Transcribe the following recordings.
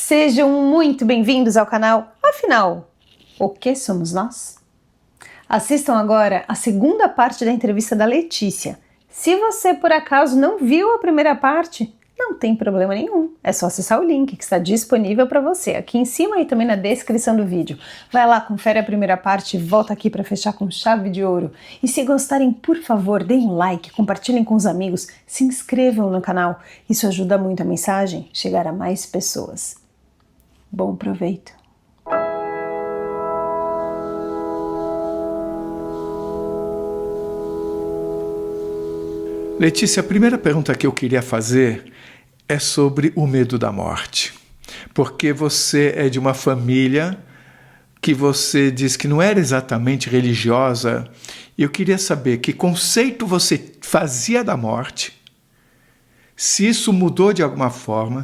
Sejam muito bem-vindos ao canal. Afinal, o que somos nós? Assistam agora a segunda parte da entrevista da Letícia. Se você por acaso não viu a primeira parte, não tem problema nenhum. É só acessar o link que está disponível para você aqui em cima e também na descrição do vídeo. Vai lá, confere a primeira parte e volta aqui para fechar com chave de ouro. E se gostarem, por favor, deem um like, compartilhem com os amigos, se inscrevam no canal. Isso ajuda muito a mensagem chegar a mais pessoas. Bom proveito! Letícia, a primeira pergunta que eu queria fazer é sobre o medo da morte. Porque você é de uma família que você diz que não era exatamente religiosa. E eu queria saber que conceito você fazia da morte, se isso mudou de alguma forma,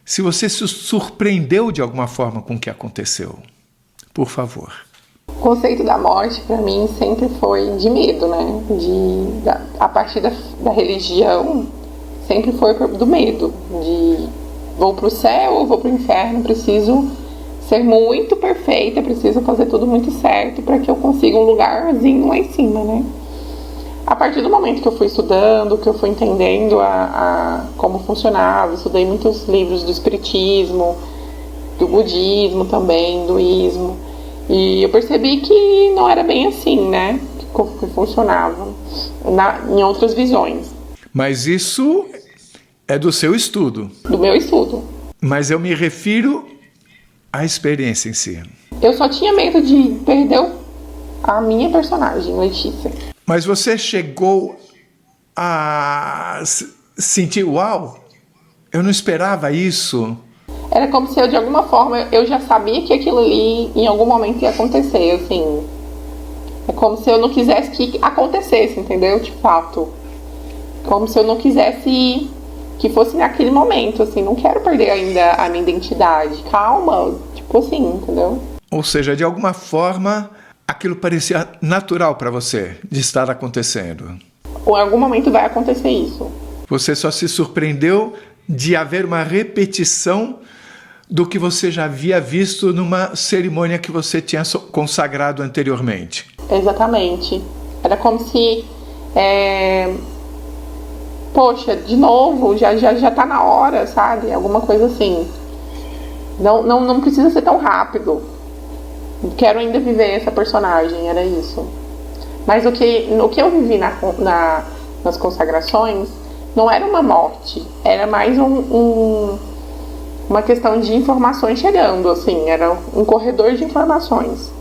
se você se surpreendeu de alguma forma com o que aconteceu. Por favor. O conceito da morte, para mim, sempre foi de medo, né? A partir da religião, sempre foi do medo. De vou para o céu ou vou para o inferno, preciso ser muito perfeita, preciso fazer tudo muito certo para que eu consiga um lugarzinho lá em cima, né? A partir do momento que eu fui estudando, que eu fui entendendo como funcionava, estudei muitos livros do espiritismo, do budismo também, do ismo, e eu percebi que não era bem assim, né, que funcionava em outras visões. Mas isso é do seu estudo. Do meu estudo. Mas eu me refiro à experiência em si. Eu só tinha medo de perder a minha personagem, Letícia. Mas você chegou a sentir, uau, eu não esperava isso. Era como se eu, de alguma forma, eu já sabia que aquilo ali, em algum momento, ia acontecer, assim. É como se eu não quisesse que acontecesse, entendeu? De fato. Como se eu não quisesse que fosse naquele momento, assim. Não quero perder ainda a minha identidade. Calma, tipo assim, entendeu? Ou seja, de alguma forma, aquilo parecia natural para você, de estar acontecendo. Ou em algum momento vai acontecer isso. Você só se surpreendeu de haver uma repetição do que você já havia visto numa cerimônia que você tinha consagrado anteriormente. Exatamente. Era como se... Poxa, de novo, já tá na hora, sabe? Alguma coisa assim. Não precisa ser tão rápido. Quero ainda viver essa personagem, era isso. Mas o que eu vivi nas consagrações não era uma morte, era mais uma questão de informações chegando, assim, era um corredor de informações.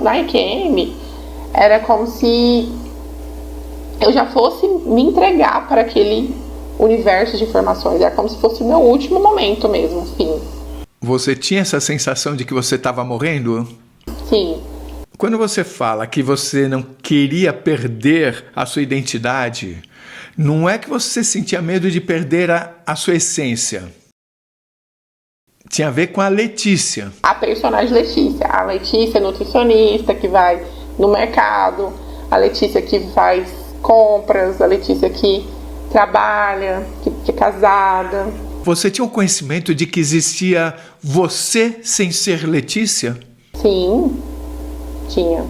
Na EQM, era como se eu já fosse me entregar para aquele universo de informações, era como se fosse o meu último momento mesmo, fim. Você tinha essa sensação de que você estava morrendo? Sim. Quando você fala que você não queria perder a sua identidade, não é que você sentia medo de perder a sua essência. Tinha a ver com a Letícia. A personagem Letícia. A Letícia nutricionista que vai no mercado, a Letícia que faz compras, a Letícia que trabalha, que é casada. Você tinha um conhecimento de que existia você sem ser Letícia? Sim, tinha.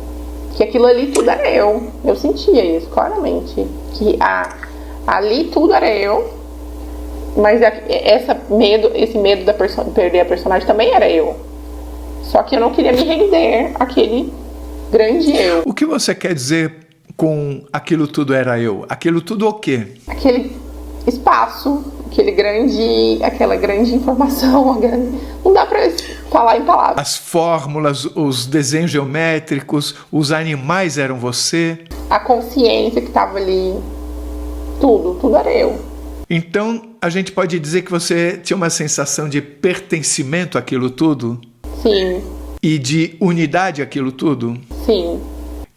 Que aquilo ali tudo era eu. Eu sentia isso, claramente. Que ali tudo era eu. Mas esse medo de perder a personagem também era eu. Só que eu não queria me render àquele grande eu. O que você quer dizer com aquilo tudo era eu? Aquilo tudo o quê? Aquele espaço, aquela grande informação. Não dá pra falar em palavras. As fórmulas, os desenhos geométricos, os animais eram você? A consciência que estava ali. Tudo era eu. Então, a gente pode dizer que você tinha uma sensação de pertencimento àquilo tudo? Sim. E de unidade àquilo tudo? Sim.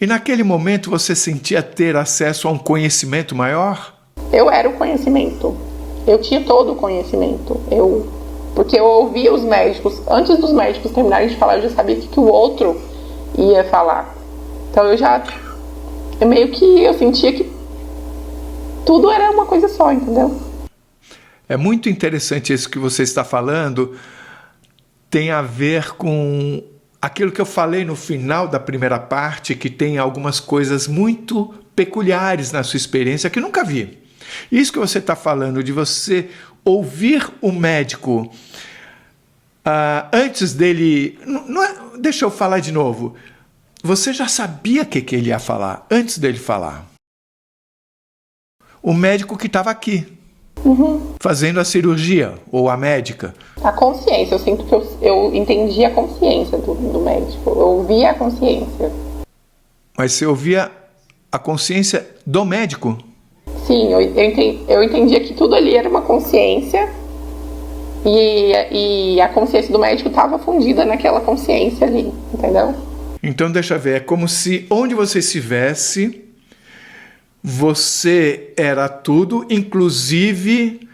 E naquele momento você sentia ter acesso a um conhecimento maior? Eu era o conhecimento. Eu tinha todo o conhecimento. Porque eu ouvia os médicos. Antes dos médicos terminarem de falar, eu já sabia o que o outro ia falar. Então eu sentia que tudo era uma coisa só, entendeu? É muito interessante isso que você está falando, tem a ver com aquilo que eu falei no final da primeira parte, que tem algumas coisas muito peculiares na sua experiência que eu nunca vi. Isso que você está falando, de você ouvir o médico antes dele... deixa eu falar de novo. Você já sabia o que ele ia falar antes dele falar. O médico que estava aqui, fazendo a cirurgia, ou a médica. A consciência, eu sinto que eu entendi a consciência do médico. Eu ouvia a consciência. Mas você ouvia a consciência do médico? Sim, eu entendia que tudo ali era uma consciência e a consciência do médico estava fundida naquela consciência ali, entendeu? Então deixa eu ver, é como se onde você estivesse, você era tudo, inclusive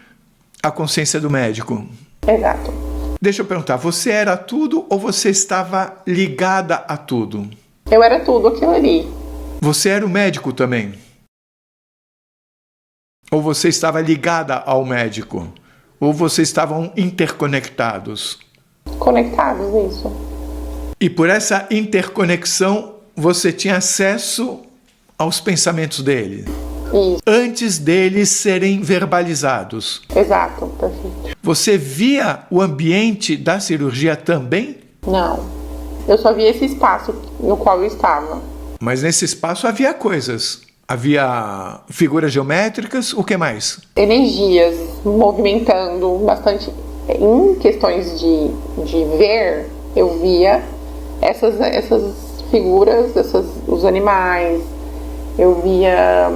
a consciência do médico. Exato. Deixa eu perguntar, você era tudo ou você estava ligada a tudo? Eu era tudo aquilo ali. Você era o médico também? Ou você estava ligada ao médico? Ou vocês estavam interconectados? Conectados, isso. E por essa interconexão, você tinha acesso aos pensamentos dele? Isso. Antes deles serem verbalizados? Exato, perfeito. Você via o ambiente da cirurgia também? Não. Eu só via esse espaço no qual eu estava. Mas nesse espaço havia coisas. Havia figuras geométricas, o que mais? Energias movimentando bastante. Em questões de ver, eu via essas figuras, os animais. Eu via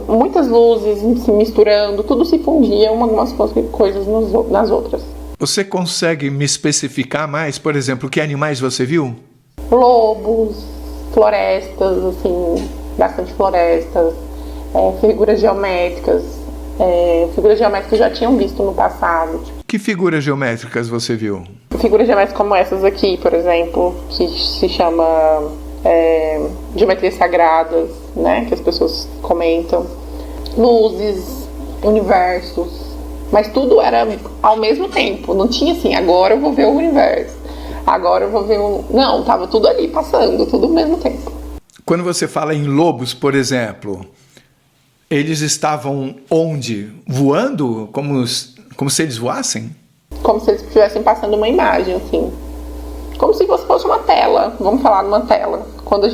muitas luzes se misturando, tudo se fundia algumas coisas nas outras. Você consegue me especificar mais, por exemplo, que animais você viu? Lobos, florestas, assim, bastante florestas, figuras geométricas. Figuras geométricas que já tinham visto no passado. Que figuras geométricas você viu? Figuras geométricas como essas aqui, por exemplo, que se chama geometrias sagradas, né, que as pessoas comentam. Luzes, universos, mas tudo era ao mesmo tempo. Não tinha assim, agora eu vou ver o universo, agora eu vou ver o... Não, tava tudo ali passando, tudo ao mesmo tempo. Quando você fala em lobos, por exemplo, eles estavam onde? Voando? Como se eles voassem? Como se eles estivessem passando uma imagem, assim. Como se fosse uma tela. Vamos falar numa tela. Quando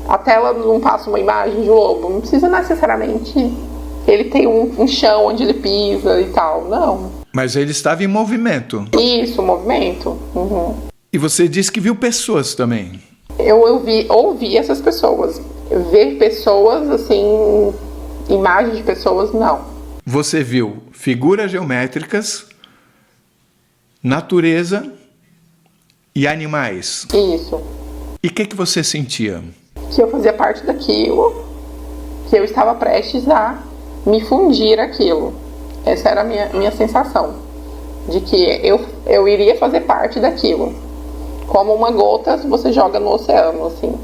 a tela não passa uma imagem de lobo, não precisa necessariamente ele ter um chão onde ele pisa e tal. Não. Mas ele estava em movimento. Isso, movimento. Uhum. E você disse que viu pessoas também. Eu ouvi essas pessoas. Ver pessoas, assim, imagens de pessoas, não. Você viu figuras geométricas, natureza e animais. Isso. E o que você sentia? Que eu fazia parte daquilo, que eu estava prestes a me fundir aquilo. Essa era a minha sensação. De que eu iria fazer parte daquilo. Como uma gota você joga no oceano, assim.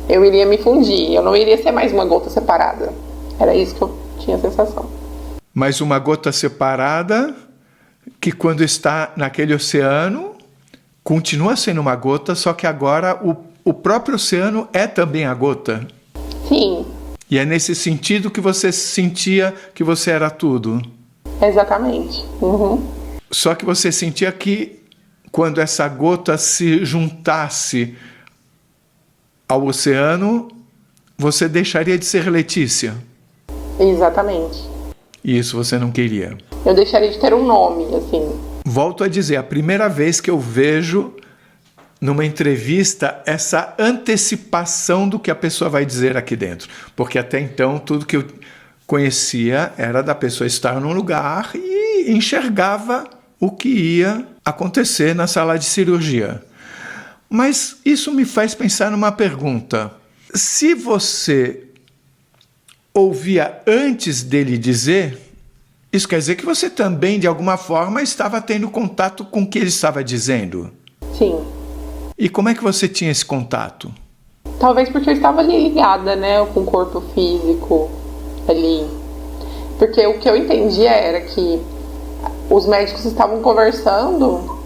Eu iria me fundir, eu não iria ser mais uma gota separada. Era isso que eu tinha a sensação. Mas uma gota separada que quando está naquele oceano continua sendo uma gota, só que agora o próprio oceano é também a gota. Sim. E é nesse sentido que você sentia que você era tudo. Exatamente. Uhum. Só que você sentia que quando essa gota se juntasse ao oceano, você deixaria de ser Letícia. Exatamente. E isso você não queria. Eu deixaria de ter um nome, assim. Volto a dizer, a primeira vez que eu vejo numa entrevista essa antecipação do que a pessoa vai dizer aqui dentro. Porque até então tudo que eu conhecia era da pessoa estar num lugar e enxergava o que ia acontecer na sala de cirurgia. Mas isso me faz pensar numa pergunta. Se você ouvia antes dele dizer, isso quer dizer que você também, de alguma forma, estava tendo contato com o que ele estava dizendo? Sim. E como é que você tinha esse contato? Talvez porque eu estava ali ligada, né, com o corpo físico ali. Porque o que eu entendia era que os médicos estavam conversando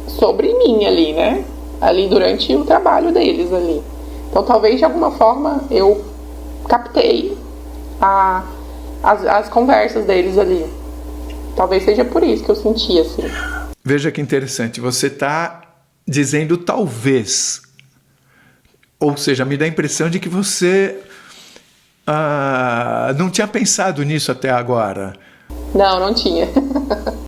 sobre mim ali, né? Ali durante o trabalho deles ali. Então talvez de alguma forma eu captei as conversas deles ali. Talvez seja por isso que eu senti assim. Veja que interessante, você está dizendo talvez. Ou seja, me dá a impressão de que você não tinha pensado nisso até agora. Não tinha.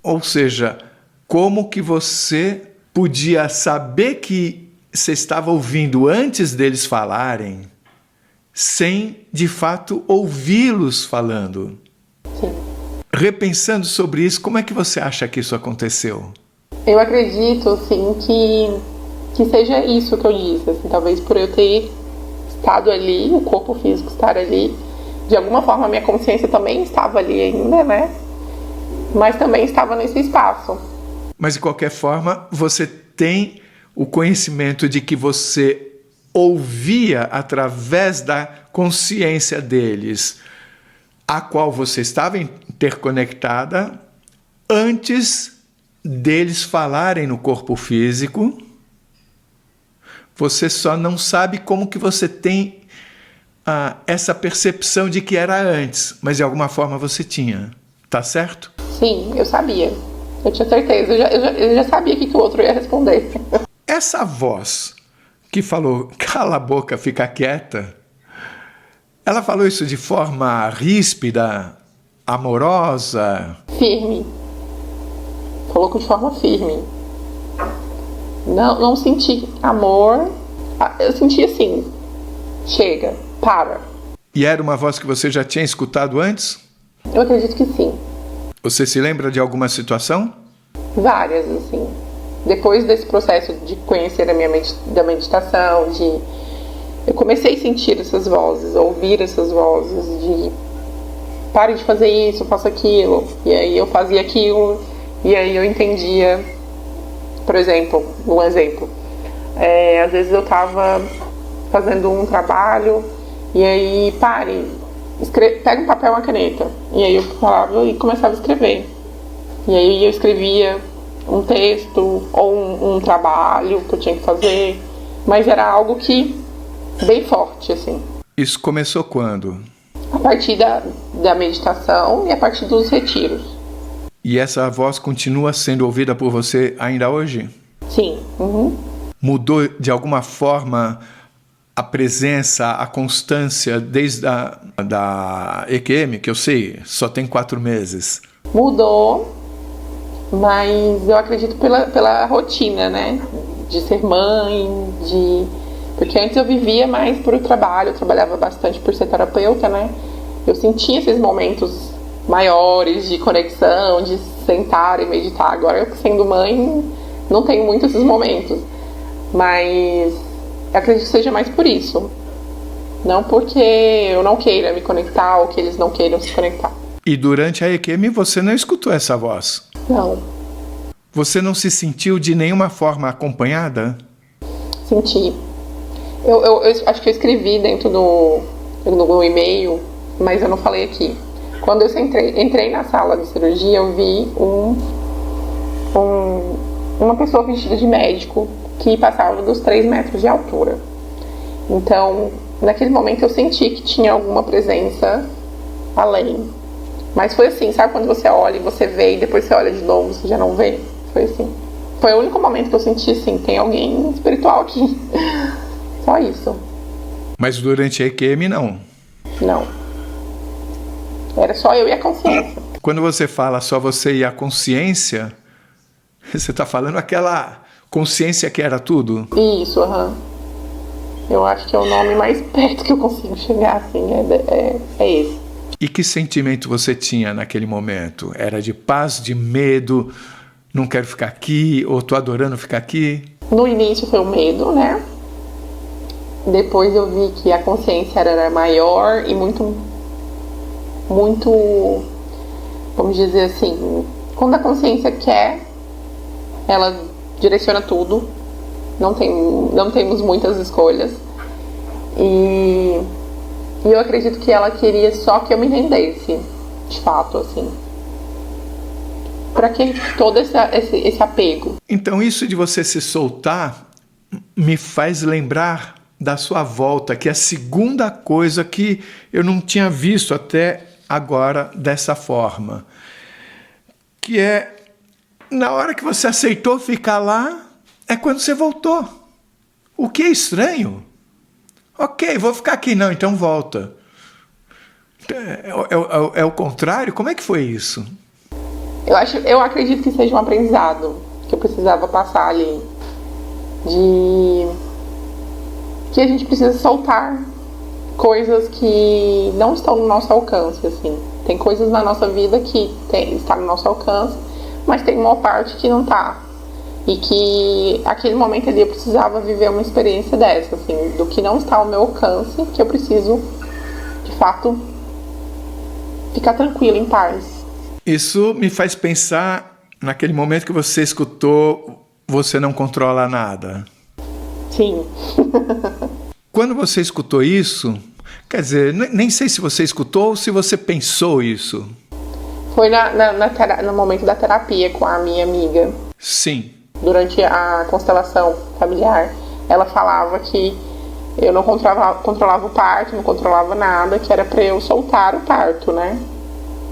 Ou seja, como que você podia saber que você estava ouvindo antes deles falarem, sem, de fato, ouvi-los falando? Sim. Repensando sobre isso, como é que você acha que isso aconteceu? Eu acredito, sim, que seja isso que eu disse. Assim, talvez por eu ter estado ali, o corpo físico estar ali, de alguma forma a minha consciência também estava ali ainda, né? Mas também estava nesse espaço. Mas, de qualquer forma, você tem o conhecimento de que você ouvia através da consciência deles, a qual você estava interconectada antes deles falarem no corpo físico. Você só não sabe como que você tem essa percepção de que era antes, mas de alguma forma você tinha. Tá certo? Sim, eu sabia. Eu tinha certeza. Eu já sabia o que o outro ia responder. Essa voz que falou, cala a boca, fica quieta, ela falou isso de forma ríspida, amorosa? Firme. Falou de forma firme. Não senti amor. Eu senti assim, chega, para. E era uma voz que você já tinha escutado antes? Eu acredito que sim. Você se lembra de alguma situação? Várias, assim. Depois desse processo de conhecer da meditação, eu comecei a sentir essas vozes, a ouvir essas vozes de pare de fazer isso, faça aquilo. E aí eu fazia aquilo, e aí eu entendia. Por exemplo, às vezes eu estava fazendo um trabalho, e aí pare, pega um papel e uma caneta. E aí eu falava e começava a escrever. E aí eu escrevia um texto ou um trabalho que eu tinha que fazer, mas era algo que bem forte, assim. Isso começou quando? A partir da meditação e a partir dos retiros. E essa voz continua sendo ouvida por você ainda hoje? Sim. Uhum. Mudou de alguma forma a presença, a constância desde da EQM, que eu sei, só tem 4 meses? Mudou, mas eu acredito pela rotina, né? De ser mãe, porque antes eu vivia mais por trabalho, eu trabalhava bastante por ser terapeuta, né? Eu sentia esses momentos maiores de conexão, de sentar e meditar. Agora, eu sendo mãe, não tenho muito esses momentos. Mas eu acredito que seja mais por isso. Não porque eu não queira me conectar ou que eles não queiram se conectar. E durante a EQM você não escutou essa voz? Não. Você não se sentiu de nenhuma forma acompanhada? Senti. Eu acho que eu escrevi dentro do e-mail, mas eu não falei aqui. Quando eu entrei na sala de cirurgia, eu vi uma pessoa vestida de médico que passava dos 3 metros de altura. Então, naquele momento eu senti que tinha alguma presença além. Mas foi assim, sabe quando você olha e você vê e depois você olha de novo, você já não vê? Foi assim. Foi o único momento que eu senti assim, tem alguém espiritual aqui. Só isso. Mas durante a EQM não? Não. Era só eu e a consciência. Quando você fala só você e a consciência, você está falando aquela consciência que era tudo? Isso, aham. Eu acho que é o nome mais perto que eu consigo chegar, assim, é esse. E que sentimento você tinha naquele momento? Era de paz, de medo, não quero ficar aqui, ou tô adorando ficar aqui? No início foi o medo, né? Depois eu vi que a consciência era maior e muito, vamos dizer assim, quando a consciência quer, ela direciona tudo, não temos muitas escolhas. E eu acredito que ela queria só que eu me rendesse, de fato, assim. Pra que todo esse apego? Então, isso de você se soltar me faz lembrar da sua volta, que é a segunda coisa que eu não tinha visto até agora dessa forma. Que é, na hora que você aceitou ficar lá, é quando você voltou. O que é estranho. Ok, vou ficar aqui. Não, então volta. É o contrário? Como é que foi isso? Eu acredito que seja um aprendizado que eu precisava passar ali. Que a gente precisa soltar coisas que não estão no nosso alcance, assim. Tem coisas na nossa vida que está no nosso alcance, mas tem uma parte que não está. E que aquele momento ali eu precisava viver uma experiência dessa, assim, do que não está ao meu alcance, que eu preciso, de fato, ficar tranquila, em paz. Isso me faz pensar naquele momento que você escutou "Você não controla nada". Sim. Quando você escutou isso, quer dizer, nem sei se você escutou ou se você pensou isso. Foi no momento da terapia com a minha amiga. Sim. Durante a constelação familiar, ela falava que eu não controlava o parto, não controlava nada, que era para eu soltar o parto, né?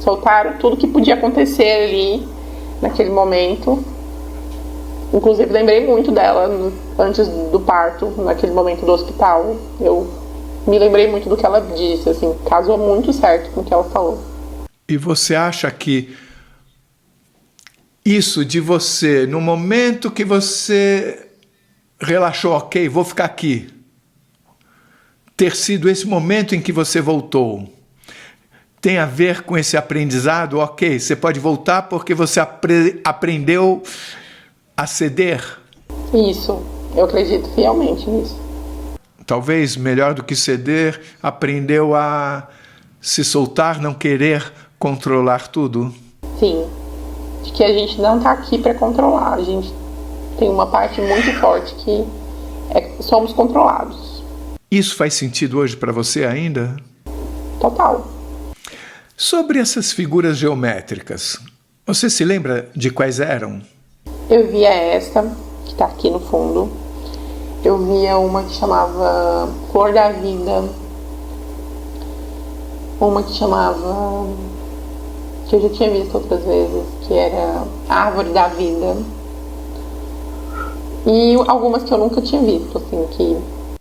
Soltar tudo que podia acontecer ali, naquele momento. Inclusive, lembrei muito dela antes do parto, naquele momento do hospital. Eu me lembrei muito do que ela disse, assim, casou muito certo com o que ela falou. E você acha que isso de você, no momento que você relaxou, ok, vou ficar aqui, ter sido esse momento em que você voltou, tem a ver com esse aprendizado? Ok, você pode voltar porque você aprendeu a ceder? Isso, eu acredito fielmente nisso. Talvez melhor do que ceder, aprendeu a se soltar, não querer controlar tudo? Sim, de que a gente não está aqui para controlar, a gente tem uma parte muito forte que somos controlados. Isso faz sentido hoje para você ainda? Total. Sobre essas figuras geométricas, você se lembra de quais eram? Eu via essa, que está aqui no fundo. Eu via uma que chamava Flor da Vida. Uma que chamava, que eu já tinha visto outras vezes, que era Árvore da Vida. E algumas que eu nunca tinha visto, assim, que...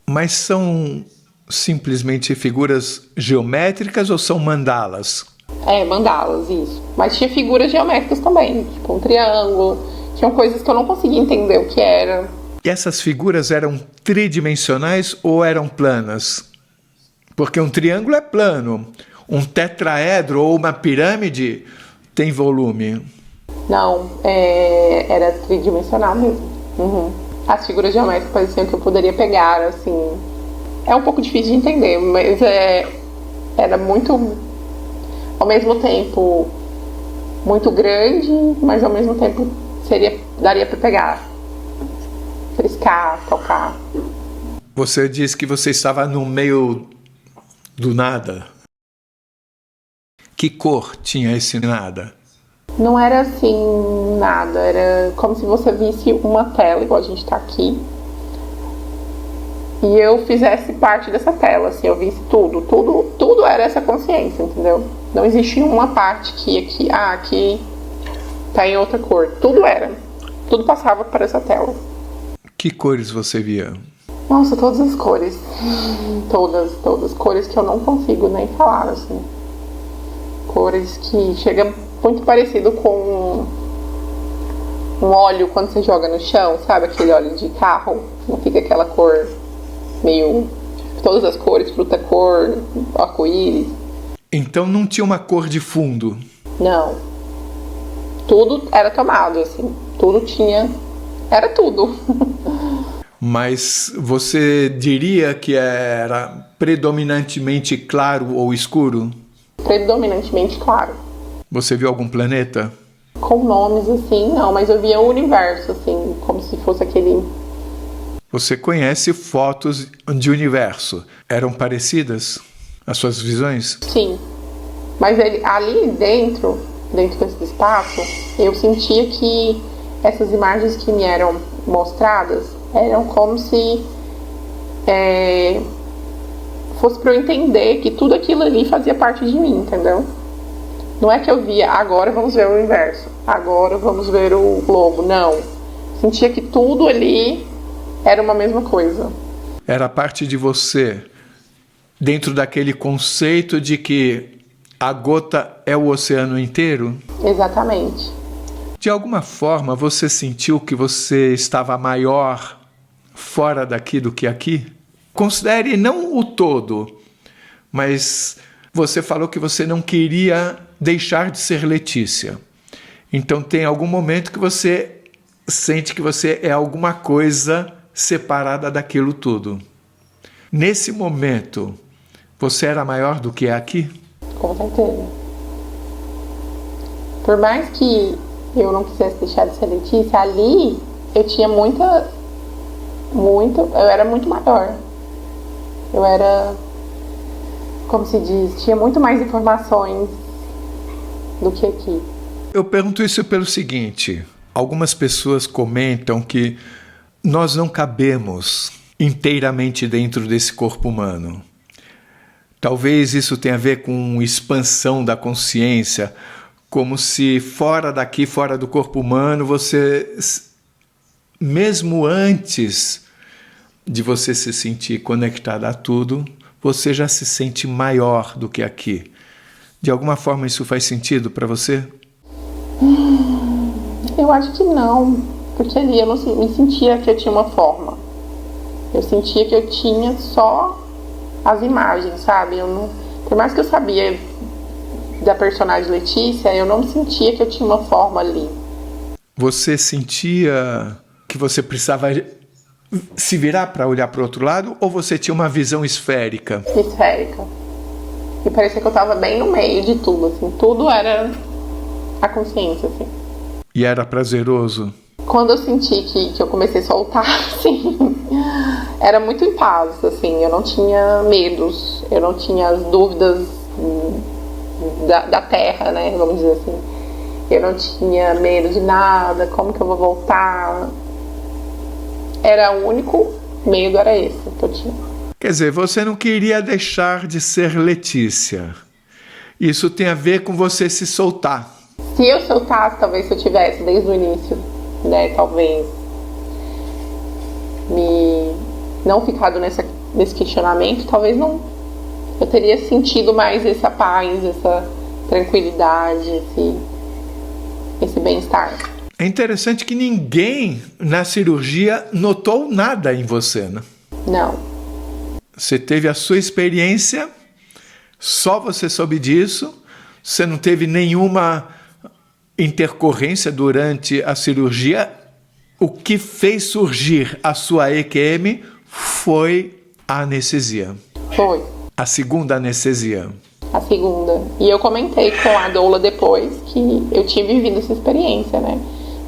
Mas são simplesmente figuras geométricas ou são mandalas? Mandalas, isso. Mas tinha figuras geométricas também, tipo um triângulo. Tinham coisas que eu não conseguia entender o que era. E essas figuras eram tridimensionais ou eram planas? Porque um triângulo é plano. Um tetraedro ou uma pirâmide tem volume. Não, era tridimensional mesmo. Uhum. As figuras geométricas pareciam que eu poderia pegar, assim... É um pouco difícil de entender, mas era muito... Ao mesmo tempo, muito grande, mas ao mesmo tempo daria para pegar. Friscar, tocar. Você disse que você estava no meio do nada. Que cor tinha esse nada? Não era assim, nada. Era como se você visse uma tela, igual a gente está aqui. E eu fizesse parte dessa tela, assim, eu visse tudo. Tudo era essa consciência, entendeu? Não existia uma parte que aqui tá em outra cor. Tudo era. Tudo passava por essa tela. Que cores você via? Nossa, todas as cores. Todas. Cores que eu não consigo nem falar, assim. Cores que chega muito parecido com um óleo quando você joga no chão, sabe? Aquele óleo de carro. Não fica aquela cor meio... Todas as cores, fruta-cor, arco-íris. Então não tinha uma cor de fundo? Não. Tudo era tomado, assim. Tudo tinha... Era tudo. Mas você diria que era predominantemente claro ou escuro? Predominantemente claro. Você viu algum planeta? Com nomes assim, não, mas eu via o universo, assim, como se fosse aquele... Você conhece fotos de universo. Eram parecidas as suas visões? Sim. Mas ali dentro dentro desse espaço, eu sentia que essas imagens que me eram mostradas eram como se fosse para eu entender que tudo aquilo ali fazia parte de mim, entendeu? Não é que eu via, agora vamos ver o inverso, agora vamos ver o globo, não. Sentia que tudo ali era uma mesma coisa. Era parte de você, dentro daquele conceito de que a gota é o oceano inteiro? Exatamente. De alguma forma, você sentiu que você estava maior fora daqui do que aqui? Considere não o todo, mas você falou que você não queria deixar de ser Letícia. Então tem algum momento que você sente que você é alguma coisa separada daquilo tudo. Nesse momento, você era maior do que é aqui? Com certeza. Por mais que eu não quisesse deixar de ser Letícia, ali eu tinha eu era muito maior. Eu era, como se diz, tinha muito mais informações do que aqui. Eu pergunto isso pelo seguinte: algumas pessoas comentam que nós não cabemos inteiramente dentro desse corpo humano. Talvez isso tenha a ver com expansão da consciência, como se fora daqui, fora do corpo humano, você, mesmo antes de você se sentir conectado a tudo, você já se sente maior do que aqui. De alguma forma isso faz sentido para você? Eu acho que não, porque ali eu não me sentia que eu tinha uma forma. Eu sentia que eu tinha só as imagens, sabe? Por mais que eu sabia da personagem Letícia, eu não sentia que eu tinha uma forma ali. Você sentia que você precisava se virar para olhar para o outro lado, ou você tinha uma visão esférica? Esférica. E parecia que eu estava bem no meio de tudo, assim. Tudo era a consciência, assim. E era prazeroso? Quando eu senti que eu comecei a soltar, assim, era muito em paz, assim. Eu não tinha medos, eu não tinha as dúvidas da terra, né, vamos dizer assim. Eu não tinha medo de nada, como que eu vou voltar. O único medo era esse que eu tinha. Quer dizer, você não queria deixar de ser Letícia. Isso tem a ver com você se soltar. Se eu soltasse, talvez se eu tivesse desde o início, né, talvez não ficado nesse questionamento, talvez não, eu teria sentido mais essa paz, essa tranquilidade, esse bem-estar. É interessante que ninguém na cirurgia notou nada em você, né? Não. Você teve a sua experiência, só você soube disso, você não teve nenhuma intercorrência durante a cirurgia. O que fez surgir a sua EQM foi a anestesia. Foi. A segunda anestesia. A segunda. E eu comentei com a doula depois que eu tinha vivido essa experiência, né?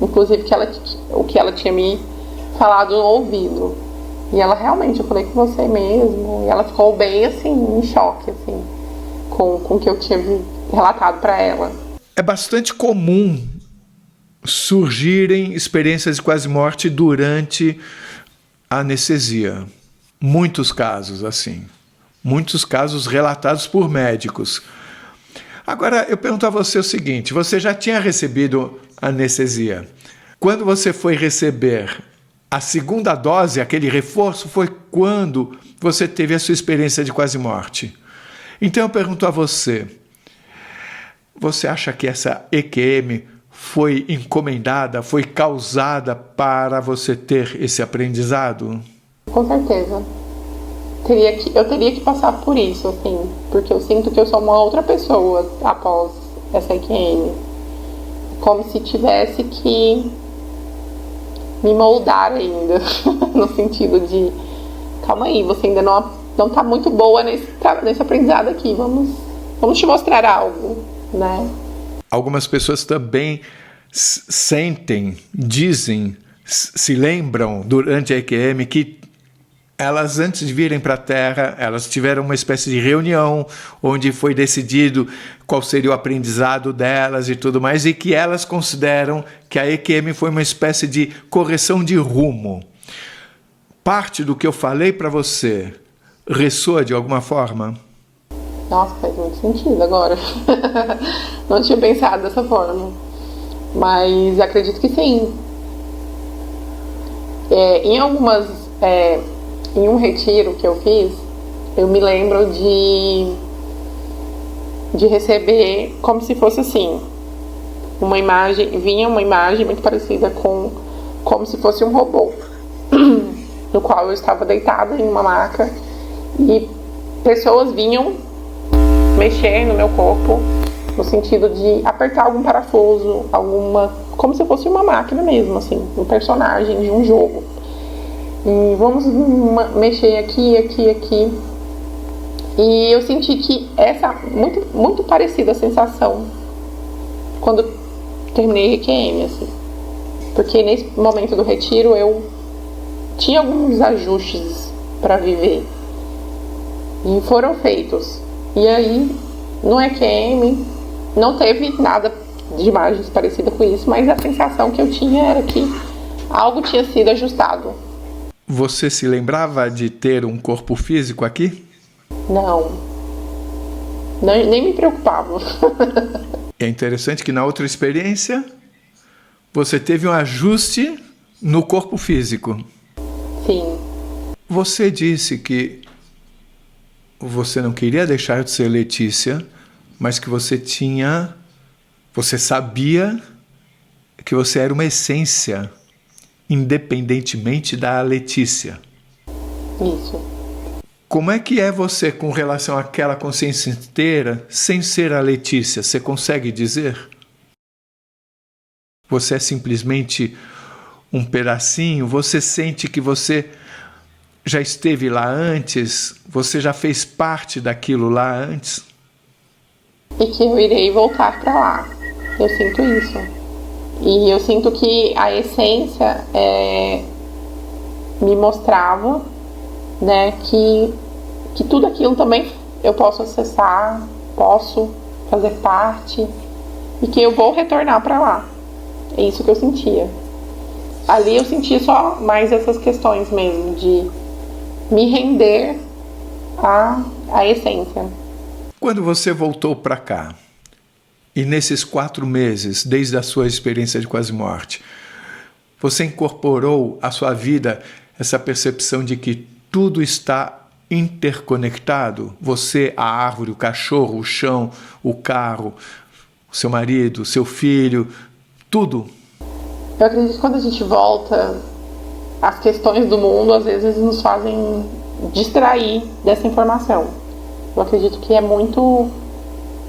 Inclusive o que ela tinha me falado no ouvido. E ela realmente, eu falei com você mesmo. E ela ficou bem assim, em choque, assim, com o que eu tinha relatado para ela. É bastante comum surgirem experiências de quase morte durante a anestesia. Muitos casos assim. Muitos casos relatados por médicos. Agora, eu pergunto a você o seguinte: você já tinha recebido anestesia. Quando você foi receber a segunda dose, aquele reforço, foi quando você teve a sua experiência de quase morte. Então eu pergunto a você: você acha que essa EQM foi encomendada, foi causada para você ter esse aprendizado? Com certeza. Eu teria que passar por isso, assim, porque eu sinto que eu sou uma outra pessoa após essa EQM. Como se tivesse que me moldar ainda, no sentido de, calma aí, você ainda não tá muito boa nesse aprendizado aqui, vamos te mostrar algo, né? Algumas pessoas também sentem, dizem, se lembram durante a EQM que Elas, antes de virem para a Terra, elas tiveram uma espécie de reunião onde foi decidido qual seria o aprendizado delas e tudo mais, e que elas consideram que a EQM foi uma espécie de correção de rumo. Parte do que eu falei para você ressoa de alguma forma? Nossa, faz muito sentido agora. Não tinha pensado dessa forma. Mas acredito que sim. Em um retiro que eu fiz, eu me lembro de receber como se fosse assim, vinha uma imagem muito parecida como se fosse um robô, no qual eu estava deitada em uma maca e pessoas vinham mexer no meu corpo no sentido de apertar algum parafuso, como se fosse uma máquina mesmo, assim, um personagem de um jogo. E vamos mexer aqui. E eu senti que muito, muito parecida a sensação quando terminei EQM, assim. Porque nesse momento do retiro eu tinha alguns ajustes para viver. E foram feitos. E aí, no EQM, não teve nada de imagens parecidas com isso, mas a sensação que eu tinha era que algo tinha sido ajustado. Você se lembrava de ter um corpo físico aqui? Não. Nem me preocupava. É interessante que na outra experiência você teve um ajuste no corpo físico. Sim. Você disse que você não queria deixar de ser Letícia, mas que você sabia que você era uma essência, independentemente da Letícia. Isso. Como é que é você com relação àquela consciência inteira sem ser a Letícia? Você consegue dizer? Você é simplesmente um pedacinho? Você sente que você já esteve lá antes? Você já fez parte daquilo lá antes? E que eu irei voltar para lá. Eu sinto isso. E eu sinto que a essência me mostrava, né, que tudo aquilo também eu posso acessar, posso fazer parte e que eu vou retornar para lá. É isso que eu sentia. Ali eu sentia só mais essas questões mesmo, de me render à essência. Quando você voltou para cá, e nesses 4 meses, desde a sua experiência de quase morte, você incorporou à sua vida essa percepção de que tudo está interconectado? Você, a árvore, o cachorro, o chão, o carro, o seu marido, o seu filho, tudo. Eu acredito que quando a gente volta, as questões do mundo às vezes nos fazem distrair dessa informação. Eu acredito que é muito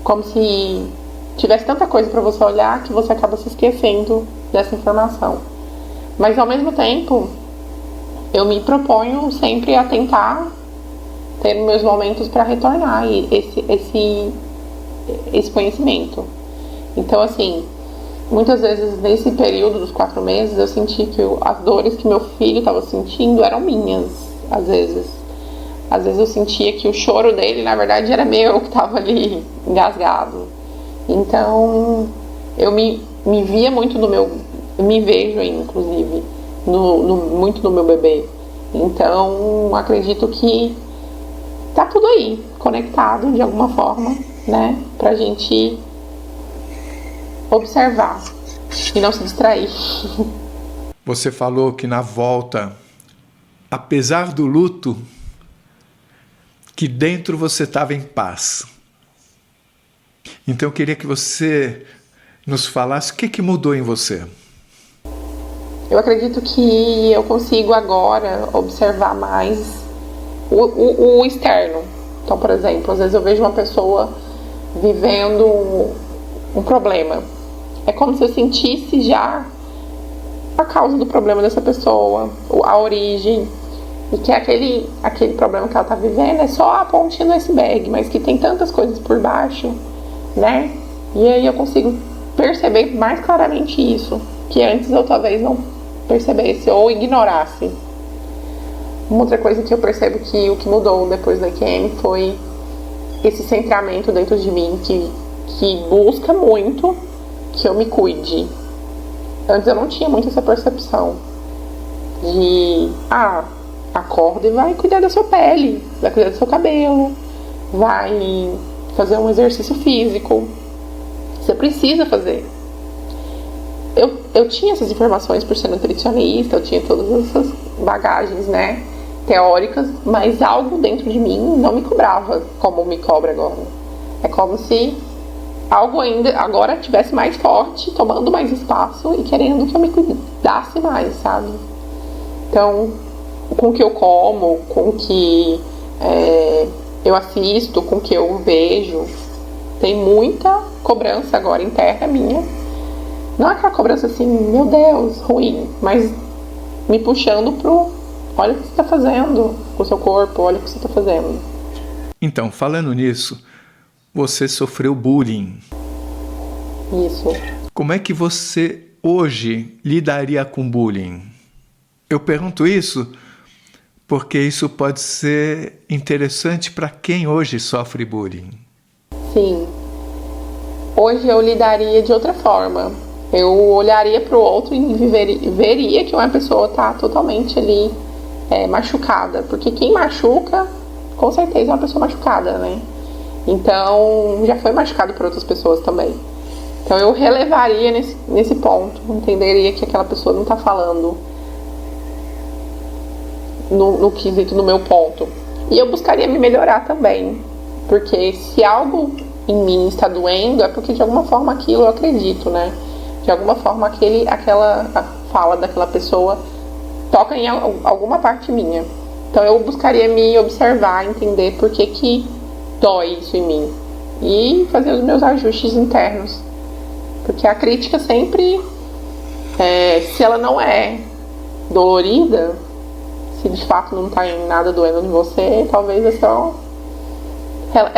como se tivesse tanta coisa para você olhar que você acaba se esquecendo dessa informação. Mas ao mesmo tempo, eu me proponho sempre a tentar ter meus momentos para retornar esse conhecimento. Então, assim, muitas vezes nesse período dos 4 meses eu senti que as dores que meu filho estava sentindo eram minhas, às vezes. Às vezes eu sentia que o choro dele, na verdade, era meu que estava ali engasgado. Então, eu me via muito no meu... Me vejo aí, inclusive, muito no meu bebê. Então, acredito que tá tudo aí, conectado de alguma forma, né? Pra gente observar e não se distrair. Você falou que na volta, apesar do luto, que dentro você estava em paz. Então eu queria que você nos falasse o que mudou em você. Eu acredito que eu consigo agora observar mais o externo. Então, por exemplo, às vezes eu vejo uma pessoa vivendo um problema. É como se eu sentisse já a causa do problema dessa pessoa, a origem. E que aquele problema que ela está vivendo é só a pontinha do iceberg, mas que tem tantas coisas por baixo, né? E aí eu consigo perceber mais claramente isso, que antes eu talvez não percebesse ou ignorasse. Uma outra coisa que eu percebo que o que mudou depois da EQM foi esse centramento dentro de mim que busca muito que eu me cuide. Antes eu não tinha muito essa percepção de acorda e vai cuidar da sua pele, vai cuidar do seu cabelo, vai fazer um exercício físico. Você precisa fazer. Eu tinha essas informações por ser nutricionista, eu tinha todas essas bagagens, né, teóricas, mas algo dentro de mim não me cobrava como me cobra agora. É como se algo ainda agora tivesse mais forte, tomando mais espaço e querendo que eu me cuidasse mais, sabe? Então, com o que eu como, com o que eu assisto, com o que eu vejo, tem muita cobrança agora interna minha. Não é aquela cobrança assim, meu Deus, ruim, mas me puxando pro olha o que você está fazendo com o seu corpo, olha o que você está fazendo. Então, falando nisso, você sofreu bullying. Isso. Como é que você hoje lidaria com bullying? Eu pergunto isso porque isso pode ser interessante para quem hoje sofre bullying. Sim. Hoje eu lidaria de outra forma. Eu olharia para o outro e veria que uma pessoa está totalmente ali machucada. Porque quem machuca, com certeza é uma pessoa machucada, né? Então, já foi machucado por outras pessoas também. Então eu relevaria nesse ponto. Entenderia que aquela pessoa não está falando no quesito, no meu ponto. E eu buscaria me melhorar também. Porque se algo em mim está doendo, é porque de alguma forma aquilo eu acredito, né? De alguma forma aquela fala daquela pessoa toca em alguma parte minha. Então eu buscaria me observar, entender por que dói isso em mim. E fazer os meus ajustes internos. Porque a crítica sempre, se ela não é dolorida, se de fato não está em nada doendo em você, talvez é só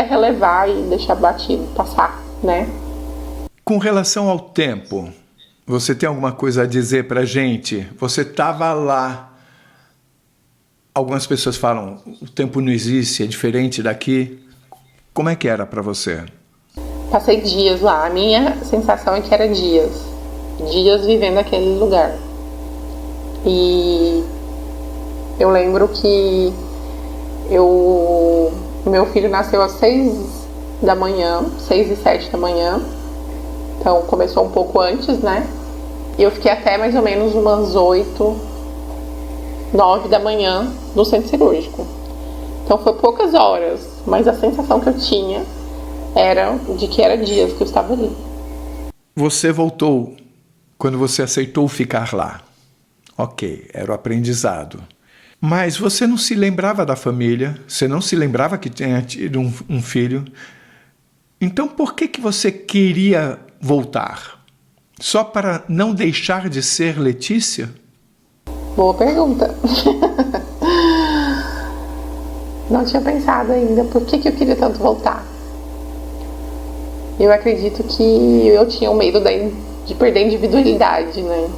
relevar e deixar batido, passar, né? Com relação ao tempo, você tem alguma coisa a dizer pra gente? Você estava lá. Algumas pessoas falam, o tempo não existe, é diferente daqui. Como é que era pra você? Passei dias lá. A minha sensação é que era dias. Dias vivendo naquele lugar. E eu lembro que meu filho nasceu às 6 da manhã, 6 e 7 da manhã. Então começou um pouco antes, né? E eu fiquei até mais ou menos umas 8, 9 da manhã no centro cirúrgico. Então foi poucas horas, mas a sensação que eu tinha era de que era dias que eu estava ali. Você voltou quando você aceitou ficar lá. Ok, era o aprendizado. Mas você não se lembrava da família, você não se lembrava que tinha tido um filho. Então por que você queria voltar? Só para não deixar de ser Letícia? Boa pergunta. Não tinha pensado ainda por que eu queria tanto voltar. Eu acredito que eu tinha um medo de perder a individualidade, né?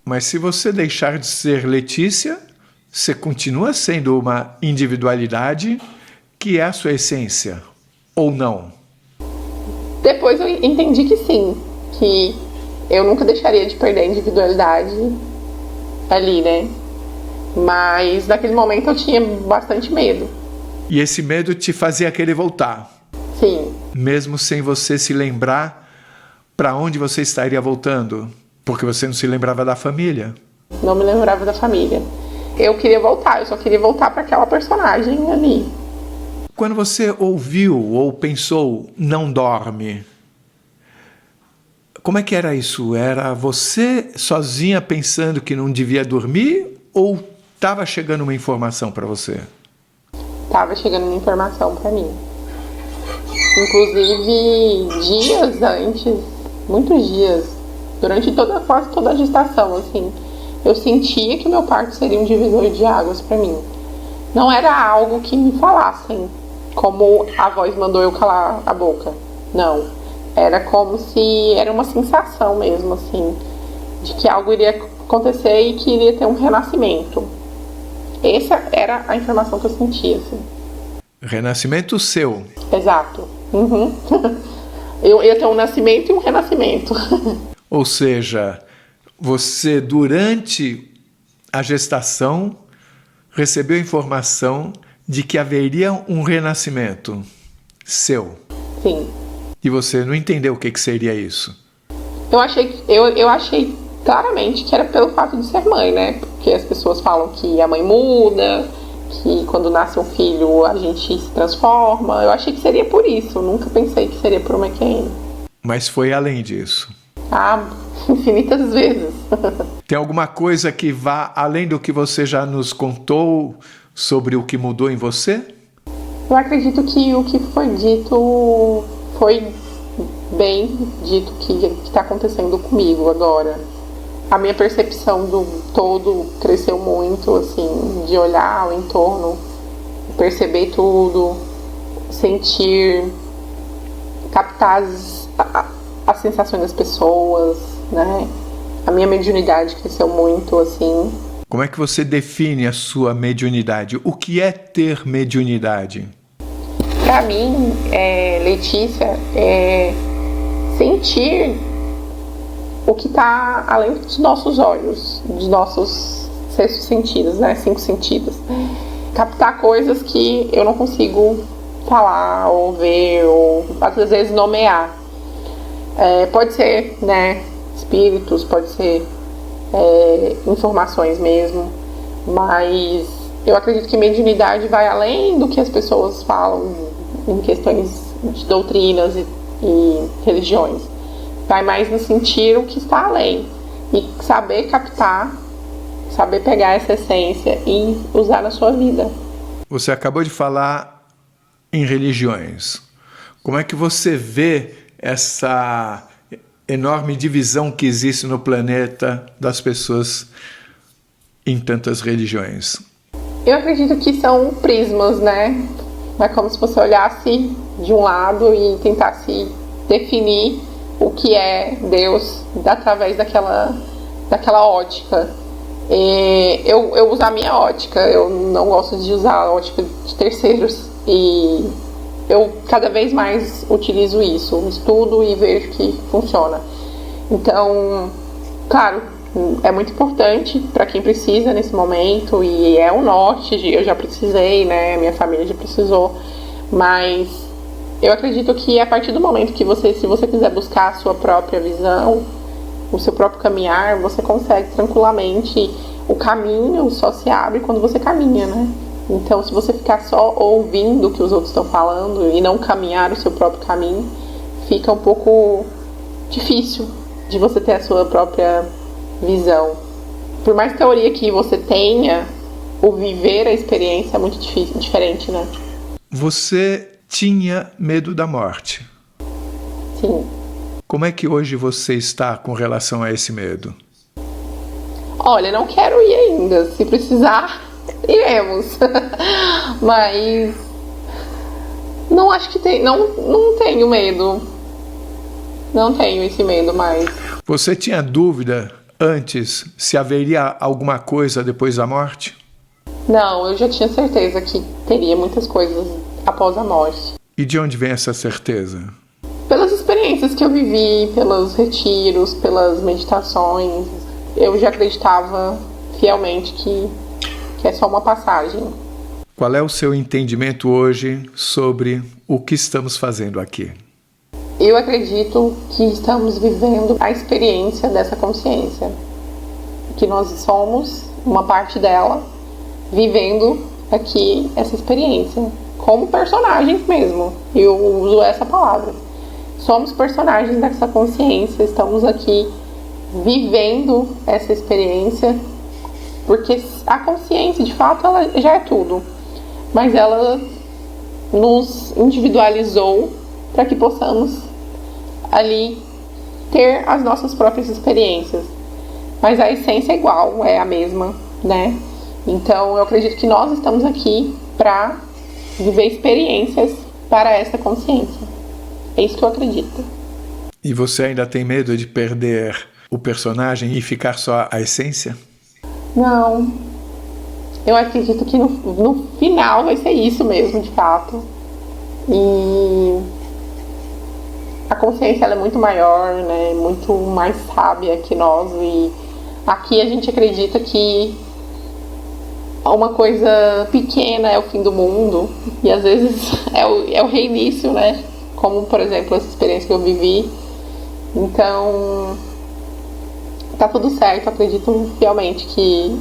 Mas se você deixar de ser Letícia, você continua sendo uma individualidade que é a sua essência, ou não? Depois eu entendi que sim, que eu nunca deixaria de perder a individualidade ali, né? Mas naquele momento eu tinha bastante medo. E esse medo te fazia querer voltar? Sim. Mesmo sem você se lembrar para onde você estaria voltando? Porque você não se lembrava da família? Não me lembrava da família. Eu queria voltar, eu só queria voltar para aquela personagem ali. Quando você ouviu ou pensou, não dorme, como é que era isso? Era você sozinha pensando que não devia dormir ou estava chegando uma informação para você? Estava chegando uma informação para mim. Inclusive, dias antes, muitos dias, durante quase toda a gestação, assim, eu sentia que o meu parto seria um divisor de águas para mim. Não era algo que me falassem, como a voz mandou eu calar a boca. Não. Era como se... Era uma sensação mesmo, assim, de que algo iria acontecer e que iria ter um renascimento. Essa era a informação que eu sentia, assim. Renascimento seu. Exato. Uhum. Eu ia ter um nascimento e um renascimento. Ou seja, você, durante a gestação, recebeu informação de que haveria um renascimento seu. Sim. E você não entendeu o que seria isso? Eu achei claramente que era pelo fato de ser mãe, né? Porque as pessoas falam que a mãe muda, que quando nasce um filho a gente se transforma. Eu achei que seria por isso. Eu nunca pensei que seria por uma QM. Mas foi além disso. Ah, infinitas vezes. Tem alguma coisa que vá além do que você já nos contou sobre o que mudou em você? Eu acredito que o que foi dito foi bem dito que está acontecendo comigo agora. A minha percepção do todo cresceu muito, assim, de olhar ao entorno, perceber tudo, sentir, captar as sensações das pessoas, né? A minha mediunidade cresceu muito, assim. Como é que você define a sua mediunidade? O que é ter mediunidade? Para mim, Letícia, é sentir o que está além dos nossos olhos, dos nossos sextos sentidos, né? 5 sentidos. Captar coisas que eu não consigo falar ou ver, ou às vezes nomear. Pode ser, né, espíritos, pode ser informações mesmo, mas eu acredito que mediunidade vai além do que as pessoas falam em questões de doutrinas e religiões. Vai mais no sentir o que está além e saber captar, saber pegar essa essência e usar na sua vida. Você acabou de falar em religiões. Como é que você vê essa enorme divisão que existe no planeta das pessoas em tantas religiões? Eu acredito que são prismas, né? É como se você olhasse de um lado e tentasse definir o que é Deus através daquela ótica. Eu uso a minha ótica, eu não gosto de usar a ótica de terceiros e eu cada vez mais utilizo isso, estudo e vejo que funciona. Então, claro, é muito importante para quem precisa nesse momento e é um norte, eu já precisei, né? Minha família já precisou, mas eu acredito que a partir do momento que se você quiser buscar a sua própria visão, o seu próprio caminhar, você consegue tranquilamente. O caminho só se abre quando você caminha, né? Então, se você ficar só ouvindo o que os outros estão falando e não caminhar o seu próprio caminho, fica um pouco difícil de você ter a sua própria visão. Por mais teoria que você tenha, o viver a experiência é muito diferente, né? Você tinha medo da morte. Sim. Como é que hoje você está com relação a esse medo? Olha, não quero ir ainda. Se precisar, iremos. Mas não acho que não tenho medo. Não tenho esse medo mais. Você tinha dúvida antes se haveria alguma coisa depois da morte? Não, eu já tinha certeza que teria muitas coisas após a morte. E de onde vem essa certeza? Pelas experiências que eu vivi, pelos retiros, pelas meditações, eu já acreditava fielmente que é só uma passagem. Qual é o seu entendimento hoje sobre o que estamos fazendo aqui? Eu acredito que estamos vivendo a experiência dessa consciência, que nós somos uma parte dela, vivendo aqui essa experiência, como personagens mesmo. Eu uso essa palavra. Somos personagens dessa consciência, estamos aqui vivendo essa experiência, porque a consciência, de fato, ela já é tudo, mas ela nos individualizou para que possamos ali ter as nossas próprias experiências, mas a essência é igual, é a mesma, né? Então eu acredito que nós estamos aqui para viver experiências para essa consciência. É isso que eu acredito. E você ainda tem medo de perder o personagem e ficar só a essência? Não. Eu acredito que no final vai ser isso mesmo, de fato. E a consciência ela é muito maior, né? Muito mais sábia que nós. E aqui a gente acredita que uma coisa pequena é o fim do mundo. E às vezes é o reinício, né? Como, por exemplo, essa experiência que eu vivi. Então, tá tudo certo. Acredito fielmente que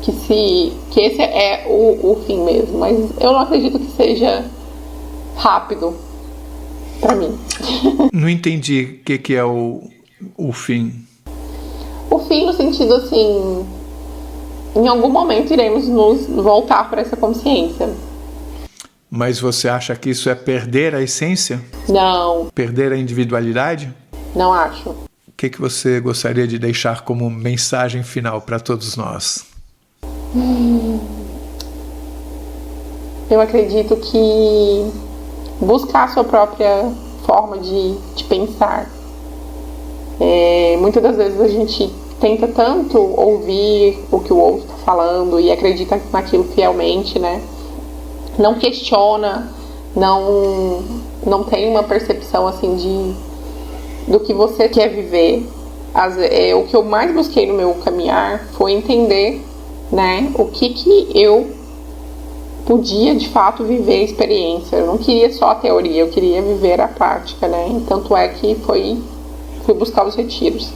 esse é o fim mesmo. Mas eu não acredito que seja rápido pra mim. Não entendi o que é o fim. O fim no sentido assim, em algum momento iremos nos voltar para essa consciência. Mas você acha que isso é perder a essência? Não. Perder a individualidade? Não acho. O que você gostaria de deixar como mensagem final para todos nós? Eu acredito que buscar a sua própria forma de pensar. Muitas das vezes a gente tenta tanto ouvir o que o outro está falando e acredita naquilo fielmente, né? Não questiona, não tem uma percepção assim do que você quer viver. O que eu mais busquei no meu caminhar foi entender, né, o que eu podia de fato viver a experiência. Eu não queria só a teoria, eu queria viver a prática, né? E tanto é que fui buscar os retiros.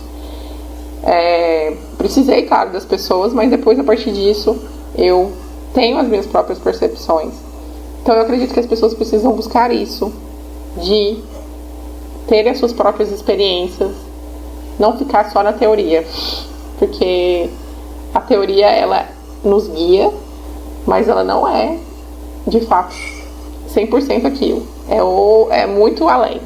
Precisei, claro, das pessoas, mas depois, a partir disso, eu tenho as minhas próprias percepções. Então eu acredito que as pessoas precisam buscar isso, de ter as suas próprias experiências, não ficar só na teoria, porque a teoria ela nos guia, mas ela não é de fato 100% aquilo, é muito além.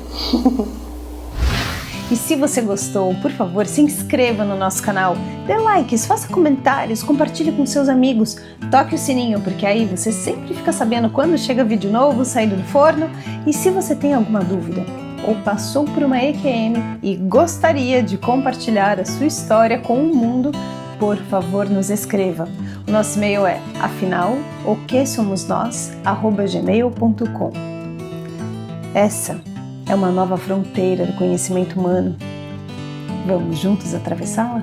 E se você gostou, por favor, se inscreva no nosso canal, dê likes, faça comentários, compartilhe com seus amigos, toque o sininho, porque aí você sempre fica sabendo quando chega vídeo novo saindo do forno. E se você tem alguma dúvida ou passou por uma EQM e gostaria de compartilhar a sua história com o mundo, por favor, nos escreva. O nosso e-mail é afinal.oquesomosnós@gmail.com. Essa é uma nova fronteira do conhecimento humano. Vamos juntos atravessá-la?